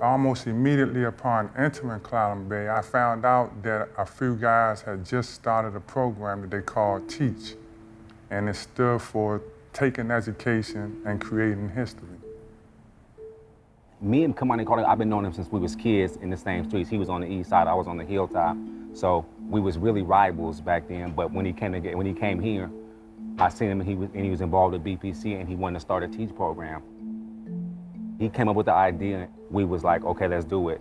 Almost immediately upon entering Clallam Bay, I found out that a few guys had just started a program that they called T.E.A.C.H, and it stood for Taking Education and Creating History. Me and Kamani Carter, I've been knowing him since we was kids in the same streets. He was on the east side, I was on the hilltop. So we was really rivals back then, but when he came here, I seen him and he was involved with BPC and he wanted to start a T.E.A.C.H program. He came up with the idea, we was like, okay, let's do it.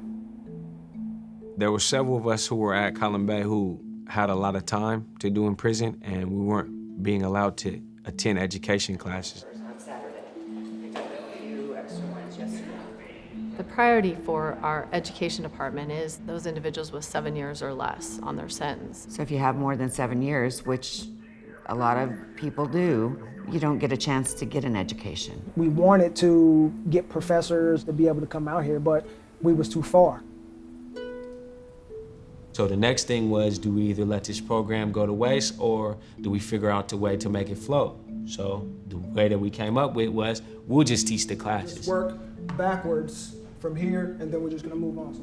There were several of us who were at Clallam Bay who had a lot of time to do in prison, and we weren't being allowed to attend education classes. The priority for our education department is those individuals with 7 years or less on their sentence. So if you have more than 7 years, which a lot of people do, you don't get a chance to get an education. We wanted to get professors to be able to come out here, but we was too far. So the next thing was, do we either let this program go to waste or do we figure out the way to make it float? So the way that we came up with was, we'll just teach the classes. Just work backwards from here, and then we're just gonna move on. So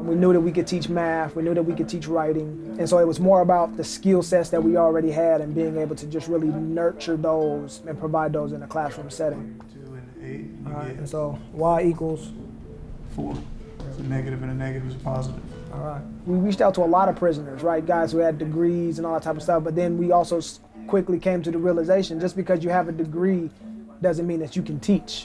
we knew that we could teach math, we knew that we could teach writing, and so it was more about the skill sets that we already had and being able to just really nurture those and provide those in a classroom setting. 2 and 8, you All right, get and so y equals 4. So a negative and a negative is a positive. All right. We reached out to a lot of prisoners, right? Guys who had degrees and all that type of stuff, but then we also quickly came to the realization, just because you have a degree doesn't mean that you can teach.